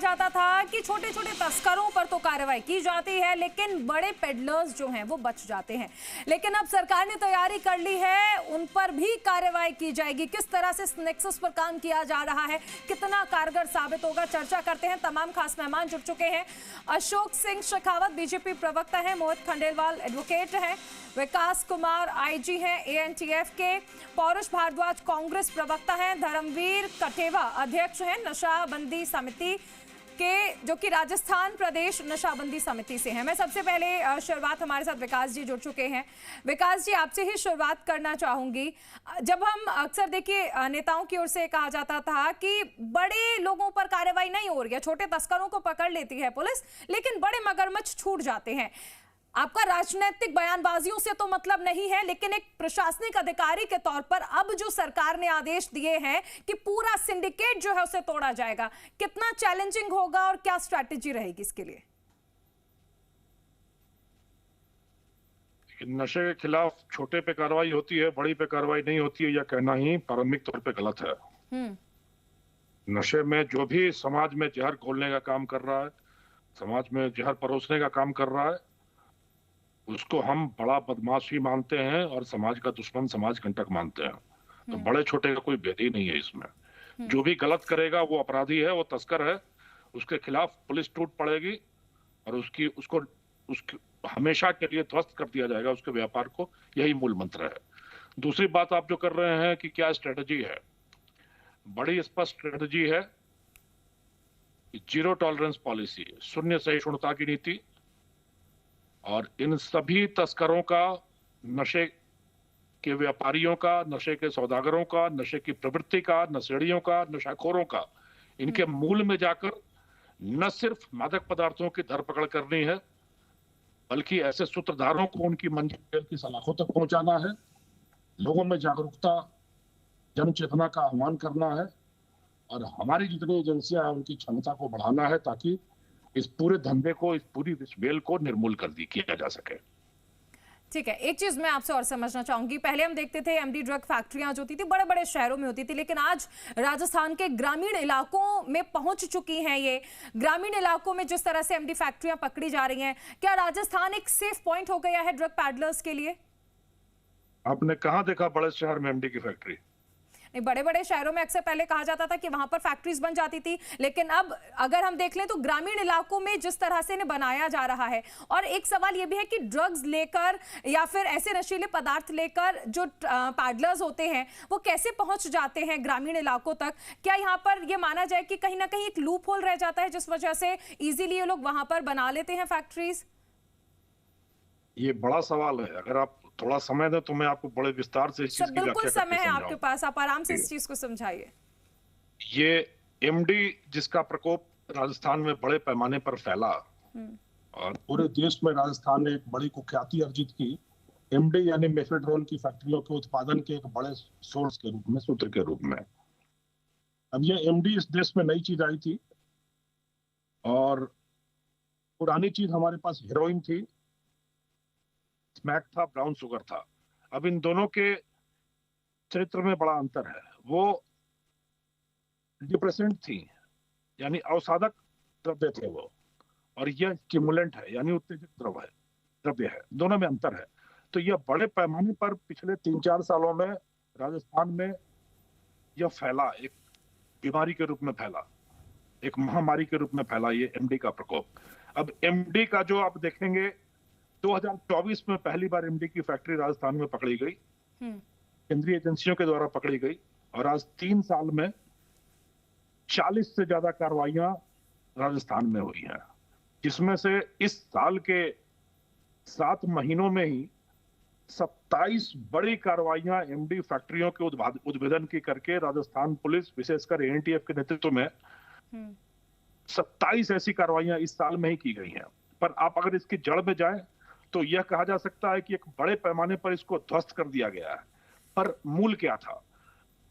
जाता था कि छोटे छोटे तस्करों पर तो कार्रवाई की जाती है, लेकिन बड़े पेडलर्स जो हैं वो बच जाते हैं। लेकिन अब सरकार ने तैयारी कर ली है, उन पर भी कार्रवाई की जाएगी। किस तरह से नेक्सस पर काम किया जा रहा है, कितना कारगर साबित होगा, चर्चा करते हैं। तमाम खास मेहमान जुड़ चुके हैं। अशोक सिंह शेखावत बीजेपी प्रवक्ता हैं, मोहित खंडेलवाल एडवोकेट हैं, विकास कुमार आईजी हैं एएनटीएफ के, पौरुष भारद्वाज कांग्रेस प्रवक्ता हैं, धर्मवीर कठेवा अध्यक्ष हैं नशाबंदी समिति के, जो कि राजस्थान प्रदेश नशाबंदी समिति से हैं। मैं सबसे पहले शुरुआत, हमारे साथ विकास जी जुड़ चुके हैं। विकास जी, आपसे ही शुरुआत करना चाहूंगी। जब हम अक्सर देखिए नेताओं की ओर से कहा जाता था कि बड़े लोगों पर कार्रवाई नहीं हो रही है, छोटे तस्करों को पकड़ लेती है पुलिस, लेकिन बड़े मगरमच्छ छूट जाते हैं। आपका राजनीतिक बयानबाजियों से तो मतलब नहीं है, लेकिन एक प्रशासनिक अधिकारी के तौर पर अब जो सरकार ने आदेश दिए हैं कि पूरा सिंडिकेट जो है उसे तोड़ा जाएगा, कितना चैलेंजिंग होगा और क्या स्ट्रैटेजी रहेगी इसके लिए? नशे के खिलाफ छोटे पे कार्रवाई होती है, बड़ी पे कार्रवाई नहीं होती है, यह कहना ही प्रारंभिक तौर पे गलत है। नशे में जो भी समाज में जहर घोलने का काम कर रहा है, समाज में जहर परोसने का काम कर रहा है, उसको हम बड़ा बदमाश ही मानते हैं और समाज का दुश्मन, समाज कंटक मानते हैं। तो बड़े छोटे का कोई भेद ही नहीं है इसमें। जो भी गलत करेगा वो अपराधी है, वो तस्कर है, उसके खिलाफ पुलिस टूट पड़ेगी और उसको हमेशा के लिए ध्वस्त कर दिया जाएगा, उसके व्यापार को। यही मूल मंत्र है। दूसरी बात आप जो कर रहे हैं कि क्या स्ट्रेटजी है, बड़ी स्पष्ट स्ट्रेटजी है। जीरो टॉलरेंस पॉलिसी, शून्य सहिष्णुता की नीति, और इन सभी तस्करों का, नशे के व्यापारियों का, नशे के सौदागरों का, नशे की प्रवृत्ति का, नशेड़ियों का, नशाखोरों का, इनके मूल में जाकर न सिर्फ मादक पदार्थों की धरपकड़ करनी है, बल्कि ऐसे सूत्रधारों को उनकी मंजिल की सलाखों तक पहुंचाना है, लोगों में जागरूकता, जन चेतना का आह्वान करना है, और हमारी जितनी एजेंसियां हैं उनकी क्षमता को बढ़ाना है, ताकि इस पूरे धंधे को, इस पूरी बेल को निर्मूल किया जा सके। ठीक है, एक चीज मैं आपसे और समझना चाहूंगी। पहले हम देखते थे एमडी ड्रग फैक्ट्रियां जो होती थी बड़े बड़े शहरों में होती थी, लेकिन आज राजस्थान के ग्रामीण इलाकों में पहुंच चुकी हैं। ये ग्रामीण इलाकों में जिस तरह से एमडी फैक्ट्रियां पकड़ी जा रही हैं, क्या राजस्थान एक सेफ पॉइंट हो गया है ड्रग पैडलर्स के लिए? आपने कहाँ देखा बड़े शहर में एमडी की फैक्ट्री? बड़े बड़े शहरों में अक्सर पहले कहा जाता था कि वहां पर फैक्ट्रीज बन जाती थी, लेकिन अब अगर हम देख लें तो ग्रामीण इलाकों में जिस तरह से इन्हें बनाया जा रहा है। और एक सवाल यह भी है कि ड्रग्स लेकर या फिर ऐसे नशीले पदार्थ लेकर जो पैडलर्स होते हैं वो कैसे पहुंच जाते हैं ग्रामीण इलाकों तक? क्या यहाँ पर यह माना जाए कि कहीं ना कहीं एक लूप होल रह जाता है जिस वजह से इजीली ये लोग वहां पर बना लेते हैं फैक्ट्रीज? ये बड़ा सवाल है। अगर आप थोड़ा समय दें तो मैं आपको बड़े विस्तार से इस चीज की व्याख्या बिल्कुल समय है आपके पास, आप आराम से इस चीज को समझाइए। ये एमडी जिसका प्रकोप राजस्थान में बड़े पैमाने पर फैला और पूरे देश में राजस्थान ने एक बड़ी कुख्याति अर्जित की, एमडी यानी मेफेड्रोन की फैक्ट्रियों के उत्पादन के एक बड़े सोर्स के रूप में, सूत्र के रूप में। अब ये एमडी इस देश में नई चीज आई थी, और पुरानी चीज हमारे पास हेरोइन थी, स्मैक था, ब्राउन शुगर था। अब इन दोनों के चरित्र में बड़ा अंतर है। वो डिप्रेसेंट थी, यानी अवसादक द्रव्य थे वो, और यह स्टिमुलेंट है, यानी उत्तेजक द्रव्य है। दोनों में अंतर है। तो यह बड़े पैमाने पर पिछले 3-4 सालों में राजस्थान में यह फैला, एक बीमारी के रूप में फैला, एक महामारी के रूप में फैला, ये एमडी का प्रकोप। अब एमडी का जो आप देखेंगे, 2024 में पहली बार एमडी की फैक्ट्री राजस्थान में पकड़ी गई, केंद्रीय एजेंसियों के द्वारा पकड़ी गई, और आज 3 साल में 40 से ज्यादा कार्रवाइयां राजस्थान में हुई हैं, जिसमें से इस साल के 7 महीनों में ही 27 बड़ी कार्रवाइयां एमडी फैक्ट्रियों के उद्भेदन की करके राजस्थान पुलिस, विशेषकर एएनटीएफ के नेतृत्व में 27 ऐसी कार्रवाइयां इस साल में ही की गई हैं। पर आप अगर इसकी जड़ में जाएं तो यह कहा जा सकता है कि एक बड़े पैमाने पर इसको ध्वस्त कर दिया गया है। पर मूल क्या था?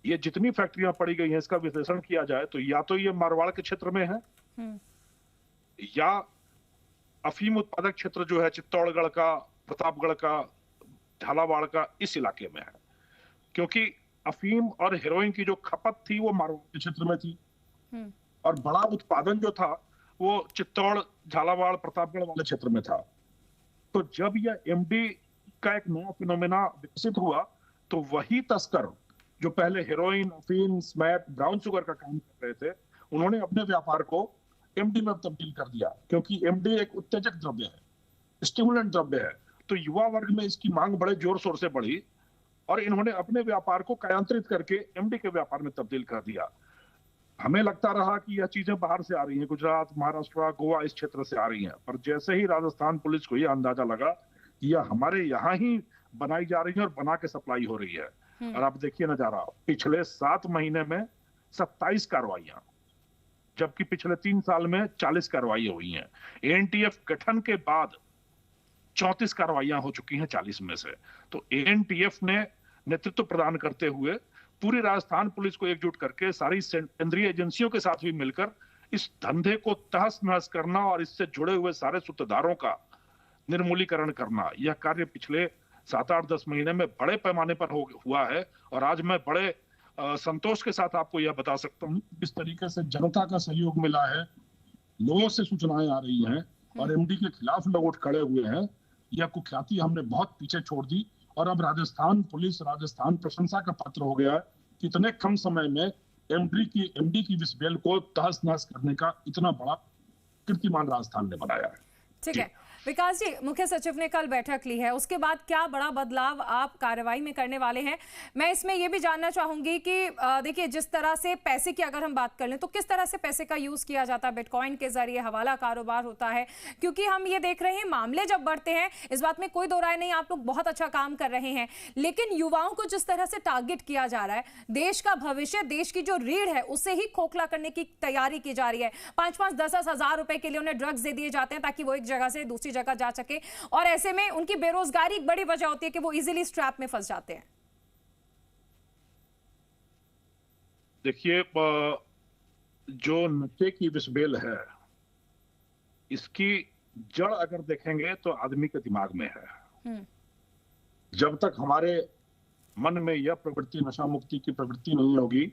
ये जितनी फैक्ट्रियां पड़ी गई हैं, इसका विश्लेषण किया जाए तो या तो ये मारवाड़ के क्षेत्र में है, या अफीम उत्पादक क्षेत्र जो है चित्तौड़गढ़ का, प्रतापगढ़ का, झालावाड़ का, इस इलाके में है। क्योंकि अफीम और हेरोइन की जो खपत थी वो मारवाड़ के क्षेत्र में थी, और बड़ा उत्पादन जो था वो चित्तौड़, झालावाड़, प्रतापगढ़ वाले क्षेत्र में था। तो जब यह एमडी का एक नया फिनोमेना विकसित हुआ तो वही तस्कर जो पहले हेरोइन, अफीम, स्मैक, ब्राउन शुगर का काम कर रहे थे, उन्होंने अपने व्यापार को एमडी में तब्दील कर दिया, क्योंकि एमडी एक उत्तेजक द्रव्य है, स्टिमुलेंट द्रव्य है। तो युवा वर्ग में इसकी मांग बड़े जोर शोर से बढ़ी और इन्होंने अपने व्यापार को कायांतरित करके एमडी के व्यापार में तब्दील कर दिया। हमें लगता रहा कि यह चीजें बाहर से आ रही हैं, गुजरात, महाराष्ट्र, गोवा इस क्षेत्र से आ रही हैं, पर जैसे ही राजस्थान पुलिस को यह अंदाजा लगा कि यह हमारे यहाँ ही बनाई जा रही है और बना के सप्लाई हो रही है। और आप देखिए नजारा, पिछले 7 महीने में 27 कार्रवाइयां, जबकि पिछले 3 साल में 40 कार्रवाइयां हुई हैं। एएनटीएफ गठन के बाद 34 कार्रवाइयां हो चुकी हैं 40 में से। तो एएनटीएफ ने नेतृत्व प्रदान करते हुए पूरी राजस्थान पुलिस को एकजुट करके सारी केंद्रीय एजेंसियों के साथ भी मिलकर इस धंधे को तहस नहस करना और इससे जुड़े हुए सारे सूत्रधारों का निर्मूलीकरण करना, यह कार्य पिछले 7-8-10 महीने में बड़े पैमाने पर हुआ है। और आज मैं बड़े संतोष के साथ आपको यह बता सकता हूँ किस तरीके से जनता का सहयोग मिला है, लोगों से सूचनाएं आ रही हैं और एमडी के खिलाफ लोग उठ खड़े हुए हैं। यह कुख्याति हमने बहुत पीछे छोड़ दी और अब राजस्थान पुलिस, राजस्थान प्रशंसा का पात्र हो गया है कि इतने कम समय में एमडी की विस्बेल को तहस नहस करने का इतना बड़ा कीर्तिमान राजस्थान ने बनाया है। ठीक है विकास जी, मुख्य सचिव ने कल बैठक ली है, उसके बाद क्या बड़ा बदलाव आप कार्रवाई में करने वाले हैं? मैं इसमें यह भी जानना चाहूंगी कि देखिए, जिस तरह से पैसे की अगर हम बात कर लें तो किस तरह से पैसे का यूज किया जाता है? बिटकॉइन के जरिए हवाला कारोबार होता है, क्योंकि हम ये देख रहे हैं मामले जब बढ़ते हैं, इस बात में कोई दो राय नहीं, आप लोग बहुत अच्छा काम कर रहे हैं, लेकिन युवाओं को जिस तरह से टारगेट किया जा रहा है, देश का भविष्य, देश की जो रीढ़ है उसे ही खोखला करने की तैयारी की जा रही है। 5-5, 10-10 हजार रुपए के लिए उन्हें ड्रग्स दे दिए जाते हैं ताकि वो एक जगह से दूसरी जगह जा सके, और ऐसे में उनकी बेरोजगारी एक बड़ी वजह होती है कि वो इजीली स्ट्रैप में फंस जाते हैं। देखिए, जो नशे की विस्बेल है, इसकी जड़ अगर देखेंगे तो आदमी के दिमाग में है। जब तक हमारे मन में यह प्रवृत्ति, नशा मुक्ति की प्रवृत्ति नहीं होगी,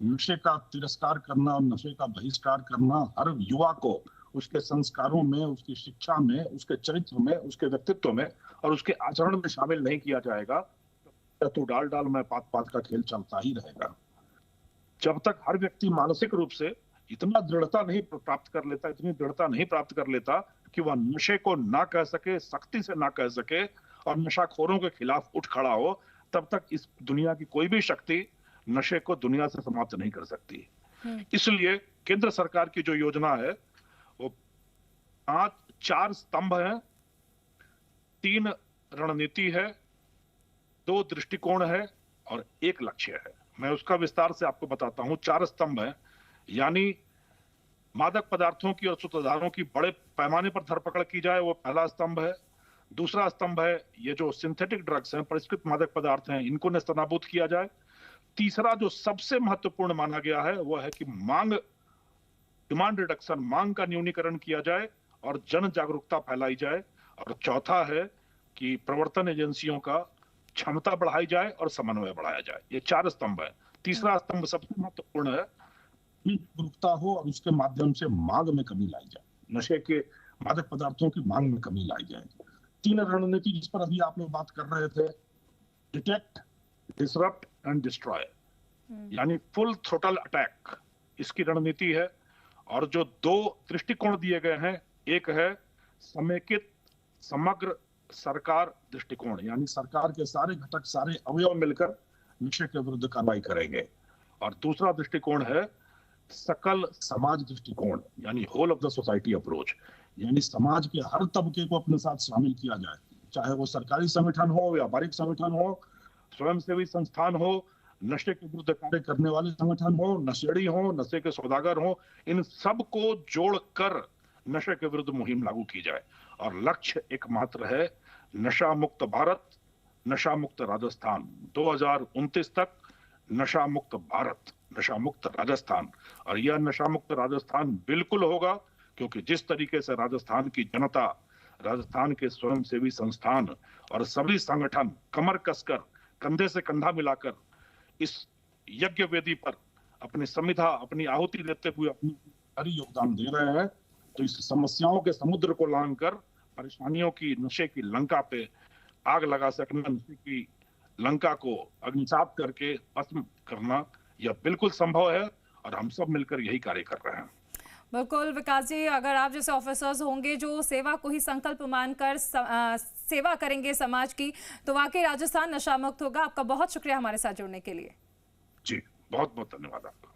नशे का तिरस्कार करना और नशे का बहिष्कार करना हर युवा को उसके संस्कारों में, उसकी शिक्षा में, उसके चरित्र में, उसके व्यक्तित्व में और उसके आचरण में शामिल नहीं किया जाएगा तो डाल डाल में पात पात का खेल चलता ही रहेगा। जब तक हर व्यक्ति मानसिक रूप से इतना दृढ़ता नहीं प्राप्त कर लेता, इतनी दृढ़ता नहीं प्राप्त कर लेता कि वह नशे को ना कह सके, सख्ती से ना कह सके और नशाखोरों के खिलाफ उठ खड़ा हो, तब तक इस दुनिया की कोई भी शक्ति नशे को दुनिया से समाप्त नहीं कर सकती। इसलिए केंद्र सरकार की जो योजना है वो 4 स्तंभ है, 3 रणनीति है, 2 दृष्टिकोण है और 1 लक्ष्य है। मैं उसका विस्तार से आपको बताता हूं। 4 स्तंभ है, यानी मादक पदार्थों की और सूत्रधारों की बड़े पैमाने पर धरपकड़ की जाए, वो पहला स्तंभ है। दूसरा स्तंभ है ये जो सिंथेटिक ड्रग्स हैं, परिष्कृत मादक पदार्थ हैं, इनको नेस्तनाबूद किया जाए। तीसरा जो सबसे महत्वपूर्ण माना गया है वो है कि डिमांड रिडक्शन, मांग का न्यूनीकरण किया जाए और जन जागरूकता फैलाई जाए। और चौथा है कि प्रवर्तन एजेंसियों का क्षमता बढ़ाई जाए और समन्वय बढ़ाया जाए। ये 4 स्तंभ है। तीसरा स्तंभ सबसे महत्वपूर्ण है, जागरूकता हो और उसके माध्यम से मांग में कमी लाई जाए, नशे के मादक पदार्थों की मांग में कमी लाई जाए। 3 रणनीति जिस पर अभी आप लोग बात कर रहे थे, डिटेक्ट, डिसरप्ट एंड डिस्ट्रॉय, यानी फुल थ्रोटल अटैक, इसकी रणनीति है। और जो 2 दृष्टिकोण दिए गए हैं, एक है समेकित समग्र सरकार दृष्टिकोण, यानी सरकार के सारे घटक, सारे अवयव मिलकर नशे के विरुद्ध कार्रवाई करेंगे। और दूसरा दृष्टिकोण है सकल समाज दृष्टिकोण, यानी whole of the society approach, यानी समाज के हर तबके को अपने साथ शामिल किया जाए, चाहे वो सरकारी संगठन हो, व्यापारिक संगठन हो, स्वयंसेवी संस्थान हो, नशे के विरुद्ध कार्य करने वाले संगठन हो, नशेड़ी हो, नशे के सौदागर हो, इन सब को जोड़कर नशे के विरुद्ध मुहिम लागू की जाए। और लक्ष्य एकमात्र है, नशा मुक्त भारत, नशा मुक्त राजस्थान, 2029 तक नशा मुक्त भारत, नशा मुक्त राजस्थान। और यह नशा मुक्त राजस्थान बिल्कुल होगा क्योंकि जिस तरीके से राजस्थान की जनता, राजस्थान के स्वयंसेवी संस्थान और सभी संगठन कमर कसकर, कंधे से कंधा मिलाकर इस यज्ञ वेदी पर अपनी संविधा, अपनी आहुति देते हुए अपनी भारी योगदान दे रहे हैं। तो इस समस्याओं के समुद्र को लांघकर परेशानियों की, नशे की लंका पे आग लगा सकना, नशे की लंका को अग्निसात करके भस्म करना, यह बिल्कुल संभव है और हम सब मिलकर यही कार्य कर रहे हैं। बिल्कुल विकास जी, अगर आप जैसे ऑफिसर्स होंगे जो सेवा को ही संकल्प मानकर सेवा करेंगे समाज की, तो वाकई राजस्थान नशा मुक्त होगा। आपका बहुत शुक्रिया हमारे साथ जुड़ने के लिए। जी, बहुत बहुत धन्यवाद आपका।